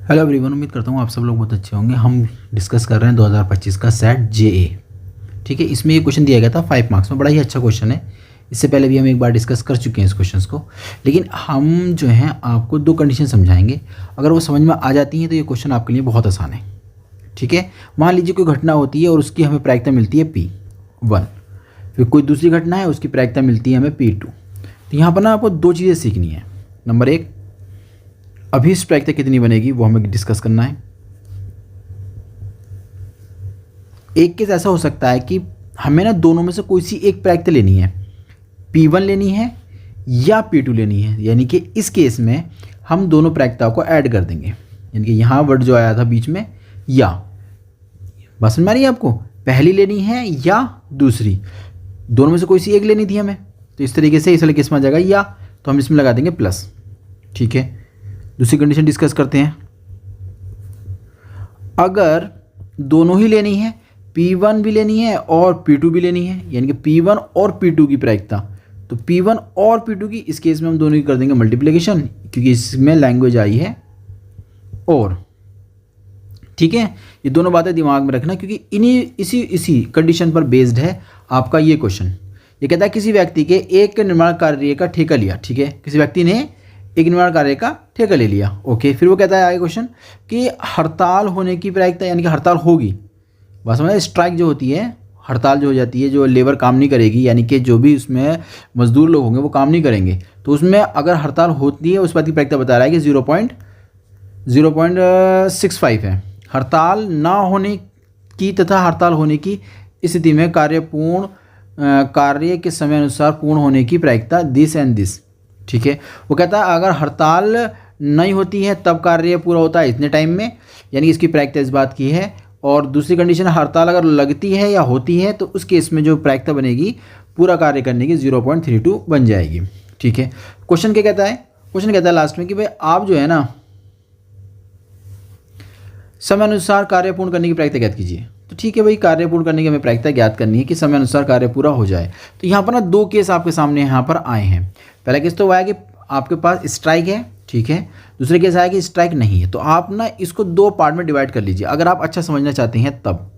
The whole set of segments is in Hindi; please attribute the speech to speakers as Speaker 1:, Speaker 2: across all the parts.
Speaker 1: हेलो एवरीवन, उम्मीद करता हूँ आप सब लोग बहुत अच्छे होंगे। हम डिस्कस कर रहे हैं 2025 का सेट जेए। ठीक है, इसमें ये क्वेश्चन दिया गया था 5 मार्क्स में, बड़ा ही अच्छा क्वेश्चन है। इससे पहले भी हम एक बार डिस्कस कर चुके हैं इस क्वेश्चन को, लेकिन हम जो हैं आपको 2 कंडीशन समझाएंगे। अगर वो समझ में आ जाती हैं तो ये क्वेश्चन आपके लिए बहुत आसान है। ठीक है, मान लीजिए कोई घटना होती है और उसकी हमें प्रायिकता मिलती है P1, फिर कोई दूसरी घटना है उसकी प्रायिकता मिलती है हमें P2। तो यहाँ पर ना आपको 2 चीज़ें सीखनी है। नंबर 1, अभी इस प्रायिकता कितनी बनेगी वो हमें डिस्कस करना है। एक केस ऐसा हो सकता है कि हमें ना दोनों में से कोई सी एक प्रायिकता लेनी है, P1 लेनी है या P2 लेनी है। यानी कि इस केस में हम दोनों प्रायिकताओं को ऐड कर देंगे। यानी कि यहाँ वर्ड जो आया था बीच में या, बात समझ में आ रही है आपको? पहली लेनी है या दूसरी, दोनों में से कोई सी एक लेनी थी हमें। तो इस तरीके से इस वाले केस में आ जाएगा या, तो हम इसमें लगा देंगे प्लस। ठीक है, दूसरी कंडीशन डिस्कस करते हैं। अगर दोनों ही लेनी है, P1 भी लेनी है और P2 भी लेनी है, यानी कि P1 और P2 की प्रायिकता, तो P1 और P2 की, इस केस में हम दोनों की कर देंगे मल्टीप्लिकेशन, क्योंकि इसमें लैंग्वेज आई है और। ठीक है, ये दोनों बातें दिमाग में रखना, क्योंकि इसी कंडीशन पर बेस्ड है आपका ये क्वेश्चन। ये कहता है किसी व्यक्ति के एक निर्माण कार्य का ठेका लिया। ठीक है, किसी व्यक्ति ने एक निर्माण कार्य का ठेका ले लिया। ओके, फिर वो कहता है आगे क्वेश्चन कि हड़ताल होने की प्रायिकता, यानी कि हड़ताल होगी, बस समझ, स्ट्राइक जो होती है, हड़ताल जो हो जाती है, जो लेबर काम नहीं करेगी, यानी कि जो भी उसमें मजदूर लोग होंगे वो काम नहीं करेंगे, तो उसमें अगर हड़ताल होती है उस बात की प्रायिकता बता रहा है कि 0.65 है। हड़ताल ना होने की तथा हड़ताल होने की स्थिति में कार्य के समय अनुसार पूर्ण होने की प्रायिकता दिस एंड दिस। ठीक है, वो कहता है अगर हड़ताल नहीं होती है तब कार्य पूरा होता है इतने टाइम में, यानी इसकी प्रायिकता इस बात की है। और दूसरी कंडीशन, हड़ताल अगर लगती है या होती है तो उस केस में जो प्रायिकता बनेगी पूरा कार्य करने की 0.32 बन जाएगी। ठीक है, क्वेश्चन क्या कहता है? क्वेश्चन कहता है लास्ट में कि भाई आप जो है ना समय अनुसार कार्य पूर्ण करने की प्रायिकता ज्ञात कीजिए। तो ठीक है भाई, कार्य पूर्ण करने की हमें प्रायिकता ज्ञात करनी है कि समय अनुसार कार्य पूरा हो जाए। तो यहाँ पर ना 2 केस आपके सामने यहाँ पर आए हैं। पहला केस तो आया कि आपके पास स्ट्राइक है, ठीक है। दूसरे केस आया कि स्ट्राइक नहीं है। तो आप ना इसको 2 पार्ट में डिवाइड कर लीजिए अगर आप अच्छा समझना चाहते हैं तब।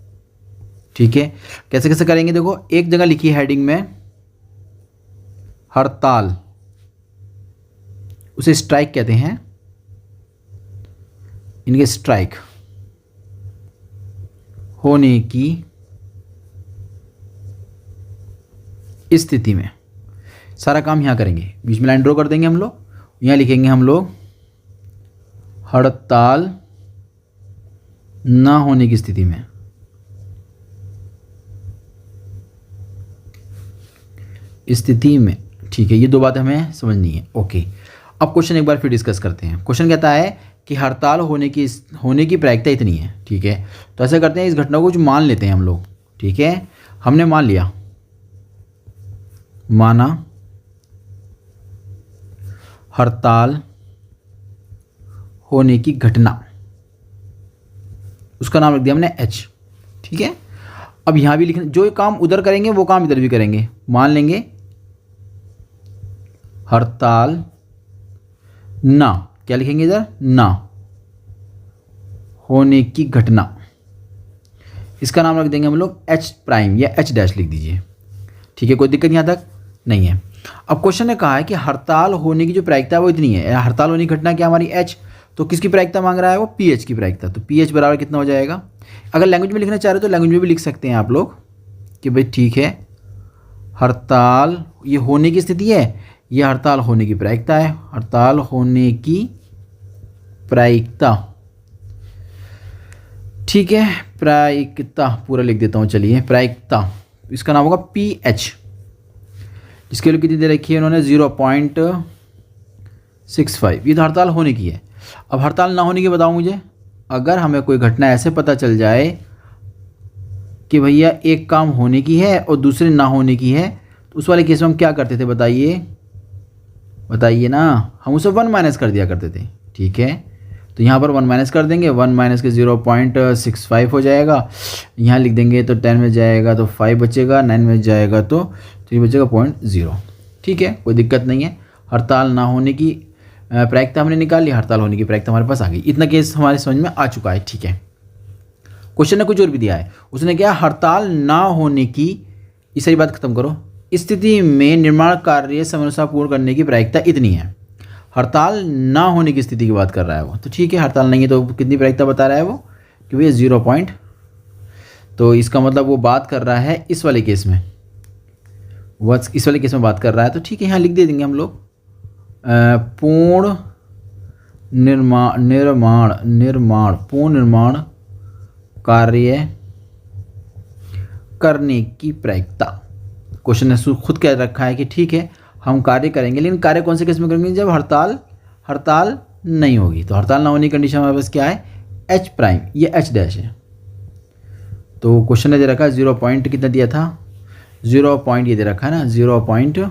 Speaker 1: ठीक है, कैसे कैसे करेंगे देखो, एक जगह लिखी है हेडिंग में हड़ताल, उसे स्ट्राइक कहते हैं, इनके स्ट्राइक होने की स्थिति में सारा काम यहाँ करेंगे। बीच में लाइन ड्रॉ कर देंगे हम लोग, यहाँ लिखेंगे हम लोग हड़ताल ना होने की स्थिति में। ठीक है, ये 2 बातें हमें समझनी है। ओके, अब क्वेश्चन एक बार फिर डिस्कस करते हैं। क्वेश्चन कहता है कि हड़ताल होने की प्रायिकता इतनी है। ठीक है, तो ऐसा करते हैं, इस घटना को कुछ मान लेते हैं हम लोग। ठीक है, हमने मान लिया, माना हड़ताल होने की घटना, उसका नाम रख दिया हमने H। ठीक है, अब यहां भी लिखना, जो काम उधर करेंगे वो काम इधर भी करेंगे। मान लेंगे हड़ताल ना, क्या लिखेंगे इधर, ना होने की घटना, इसका नाम रख देंगे हम लोग H प्राइम या H डैश लिख दीजिए। ठीक है, कोई दिक्कत यहां तक नहीं है। अब क्वेश्चन ने कहा है कि हड़ताल होने की जो प्रायिकता है वो इतनी है। हड़ताल होने की घटना क्या हमारी H, तो किसकी प्रायिकता मांग रहा है वो, PH की प्रायिकता। तो PH बराबर कितना हो जाएगा? अगर लैंग्वेज में लिखना चाह रहे हो तो लैंग्वेज में भी लिख सकते हैं आप लोग कि भाई ठीक है, हड़ताल ये होने की स्थिति है, ये हड़ताल होने की प्रायिकता है। हड़ताल होने की प्रायिकता, ठीक है, प्रायिकता पूरा लिख देता हूँ, चलिए प्रायिकता, इसका नाम होगा PH। इसके लिए कितनी दे रखी है उन्होंने, 0.65। ये तो हड़ताल होने की है। अब हड़ताल ना होने की बताओ मुझे। अगर हमें कोई घटना ऐसे पता चल जाए कि भैया एक काम होने की है और दूसरे ना होने की है, तो उस वाले केस में हम क्या करते थे बताइए ना, हम उसे 1 माइनस कर दिया करते थे। ठीक है, तो यहाँ पर 1 माइनस कर देंगे, 1 माइनस के 0.65 हो जाएगा। यहाँ लिख देंगे तो 10 में जाएगा तो 5 बचेगा, 9 में जाएगा तो 3 बचेगा 0.0। ठीक है, कोई दिक्कत नहीं है। हड़ताल ना होने की प्रायिकता हमने निकाल ली, हड़ताल होने की प्रायिकता हमारे पास आ गई। इतना केस हमारे समझ में आ चुका है, ठीक है। क्वेश्चन ने कुछ और भी दिया है, उसने क्या, हड़ताल ना होने की, ये सारी बात खत्म करो, स्थिति में निर्माण कार्य समयानुसार पूर्ण करने की प्रायिकता इतनी है। हड़ताल ना होने की स्थिति की बात कर रहा है वो, तो ठीक है, हड़ताल नहीं है तो कितनी प्रायिकता बता रहा है वो कि भैया 0 पॉइंट, तो इसका मतलब वो बात कर रहा है इस वाले केस में, वह इस वाले केस में बात कर रहा है, तो ठीक है, यहाँ लिख दे देंगे हम लोग पूर्ण निर्माण कार्य करने की प्रायिकता। क्वेश्चन ने खुद कह रखा है कि ठीक है हम कार्य करेंगे, लेकिन कार्य कौन से केस में करेंगे, जब हड़ताल नहीं होगी। तो हड़ताल ना होने की कंडीशन हमारे पास क्या है, एच प्राइम, ये एच डैश है। तो क्वेश्चन ने दे रखा है 0 पॉइंट कितना दिया था, 0 पॉइंट ये दे रखा है ना 0.80,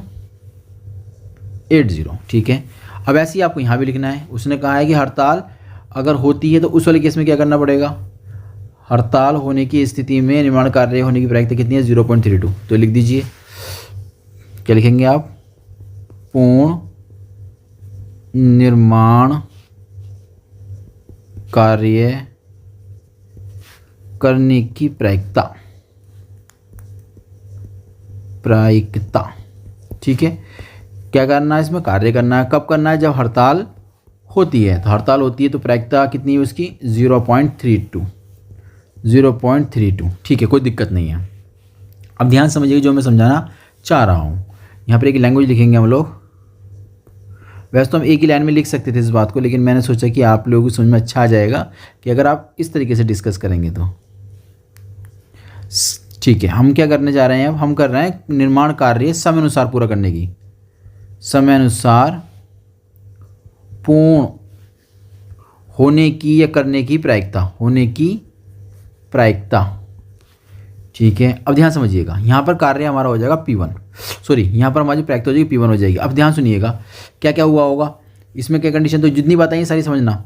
Speaker 1: ठीक है। अब ऐसे ही आपको यहाँ भी लिखना है, उसने कहा है कि हड़ताल अगर होती है तो उस वाले केस में क्या करना पड़ेगा, हड़ताल होने की स्थिति में निर्माण कार्य होने की प्रायिकता कितनी है, 0.32। तो लिख दीजिए, क्या लिखेंगे आप, पूर्ण निर्माण कार्य करने की प्रायिकता, ठीक है। क्या करना है इसमें, कार्य करना है, कब करना है, जब हड़ताल होती है। तो हड़ताल होती है तो प्रायिकता कितनी है उसकी, 0.32, ठीक है, कोई दिक्कत नहीं है। अब ध्यान समझिए जो मैं समझाना चाह रहा हूँ। यहाँ पर एक लैंग्वेज लिखेंगे हम लोग, वैसे तो हम एक ही लाइन में लिख सकते थे इस बात को, लेकिन मैंने सोचा कि आप लोगों को समझ में अच्छा आ जाएगा कि अगर आप इस तरीके से डिस्कस करेंगे तो, ठीक है। हम क्या करने जा रहे हैं, अब हम कर रहे हैं निर्माण कार्य समयानुसार पूरा करने की, समयानुसार पूर्ण होने की या करने की प्रायिकता, होने की प्रायिकता, ठीक है। अब ध्यान समझिएगा, यहाँ पर कार्य हमारा हो जाएगा P1, सॉरी यहाँ पर हमारी प्रायिकता हो जाएगी P1 हो जाएगी। अब ध्यान सुनिएगा क्या क्या हुआ होगा इसमें, क्या कंडीशन, तो जितनी बातें हैं सारी समझना।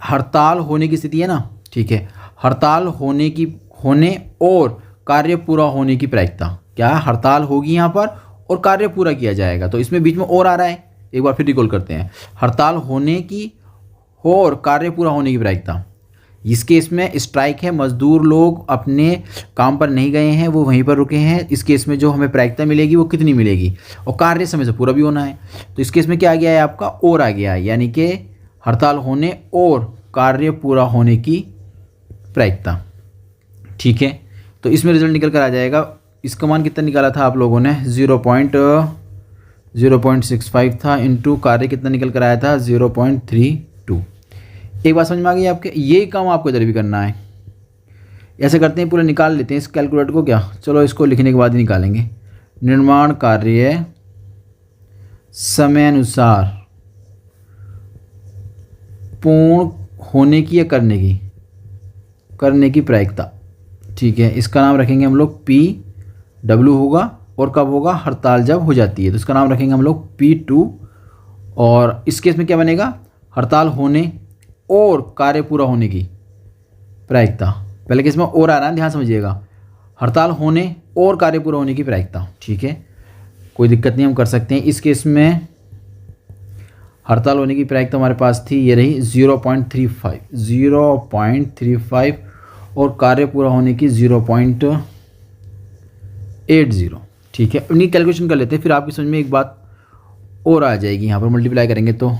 Speaker 1: हड़ताल होने की स्थिति है ना, ठीक है, हड़ताल होने और कार्य पूरा होने की प्रायिकता, क्या हड़ताल होगी यहाँ पर और कार्य पूरा किया जाएगा, तो इसमें बीच में और आ रहा है, एक बार फिर रिकॉल करते हैं। हड़ताल होने की और कार्य पूरा होने की प्रायिकता, इस केस में स्ट्राइक है, मजदूर लोग अपने काम पर नहीं गए हैं, वो वहीं पर रुके हैं। इस केस में जो हमें प्रायिकता मिलेगी वो कितनी मिलेगी, और कार्य समय से पूरा भी होना है। तो इस केस में क्या आ गया है आपका, और आ गया है, यानी कि हड़ताल होने और कार्य पूरा होने की प्रायिकता, ठीक है। तो इसमें रिजल्ट निकल कर आ जाएगा, इसका मान कितना निकाला था आप लोगों ने, 0.65 था, इंटू कार्य कितना निकल कर आया था, 0.32। एक बात समझ में आ गई आपके, ये काम आपको इधर भी करना है। ऐसे करते हैं, पूरा निकाल लेते हैं इस कैलकुलेटर को, क्या, चलो इसको लिखने के बाद ही निकालेंगे। निर्माण कार्य समयानुसार पूर्ण होने की या करने की प्रायिकता, ठीक है। इसका नाम रखेंगे हम लोग PW होगा, और कब होगा, हड़ताल जब हो जाती है, तो इसका नाम रखेंगे हम लोग P2। और इस केस में क्या बनेगा, हड़ताल होने और कार्य पूरा होने की प्रायिकता, पहले केस में और आ रहा है, ध्यान समझिएगा, हड़ताल होने और कार्य पूरा होने की प्रायिकता, ठीक है, कोई दिक्कत नहीं, हम कर सकते हैं। इस केस में हड़ताल होने की प्रायिकता हमारे पास थी, ये रही 0.35, और कार्य पूरा होने की 0.80, ठीक है। उन्हीं कैलकुलेशन कर लेते हैं, फिर आपकी समझ में एक बात और आ जाएगी। यहाँ पर मल्टीप्लाई करेंगे तो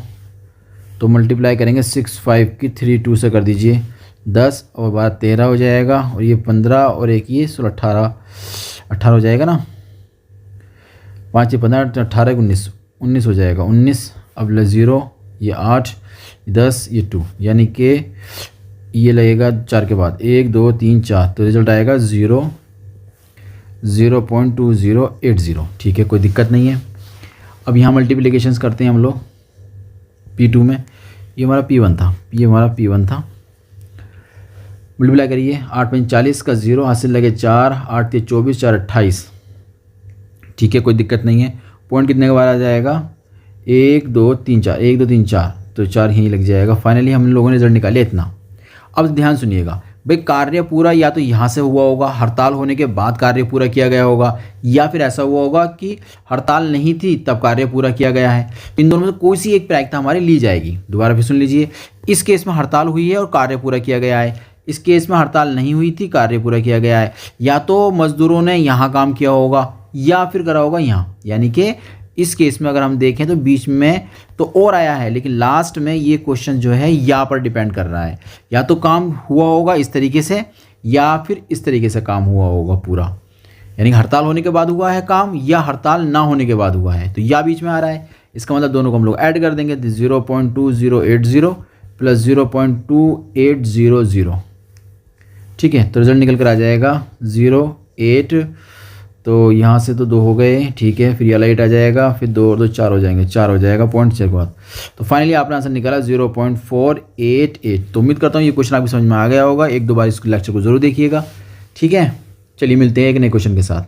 Speaker 1: मल्टीप्लाई करेंगे 65 की 32 से कर दीजिए, 10 और 12 13 हो जाएगा, और ये 15 और एक ये 16 18 हो जाएगा ना, 5 ये 15 18 19 हो जाएगा, 19 अब 0 ये 8 10 ये 2, यानी कि ये लगेगा 4 के बाद 1 2 3 4, तो रिजल्ट आएगा 0.2080, ठीक है, कोई दिक्कत नहीं है। अब यहाँ मल्टीप्लिकेशंस करते हैं हम लोग P2 में, ये हमारा P1 था, मल्टीप्लाई करिए, 8 5 40 का 0 हासिल लगे 4, 8 3 24 4 28, ठीक है, कोई दिक्कत नहीं है। पॉइंट कितने के बाद आ जाएगा, 1 2 3 4, 1 2 3 4, तो 4 यहीं लग जाएगा। फाइनली हम लोगों ने रिजल्ट निकाले इतना। अब ध्यान सुनिएगा, भाई कार्य पूरा या तो यहाँ से हुआ होगा, हड़ताल होने के बाद कार्य पूरा किया गया होगा, या फिर ऐसा हुआ होगा कि हड़ताल नहीं थी तब कार्य पूरा किया गया है। इन दोनों में से कोई सी एक प्रायिकता हमारी ली जाएगी। दोबारा फिर सुन लीजिए, इस केस में हड़ताल हुई है और कार्य पूरा किया गया है, इस केस में हड़ताल नहीं हुई थी, कार्य पूरा किया गया है। या तो मजदूरों ने यहाँ काम किया होगा या फिर करा होगा यहाँ, यानी कि इस केस में अगर हम देखें तो बीच में तो और आया है, लेकिन लास्ट में ये क्वेश्चन जो है यहाँ पर डिपेंड कर रहा है। या तो काम हुआ होगा इस तरीके से या फिर इस तरीके से काम हुआ होगा पूरा, यानी हड़ताल होने के बाद हुआ है काम या हड़ताल ना होने के बाद हुआ है, तो या बीच में आ रहा है। इसका मतलब दोनों को हम लोग ऐड कर देंगे, 0.2080 प्लस 0.2800, ठीक है। तो रिजल्ट निकल कर आ जाएगा 08, तो यहाँ से तो 2 हो गए, ठीक है। फिर ये वाला 8 आ जाएगा, फिर 2 और 2 4 हो जाएंगे, 4 हो जाएगा पॉइंट 6 के बाद। तो फाइनली आपने आंसर निकाला 0.488। तो उम्मीद करता हूँ ये क्वेश्चन आपकी समझ में आ गया होगा। 1-2 बार इस लेक्चर को जरूर देखिएगा, ठीक है। चलिए मिलते हैं एक नए क्वेश्चन के साथ।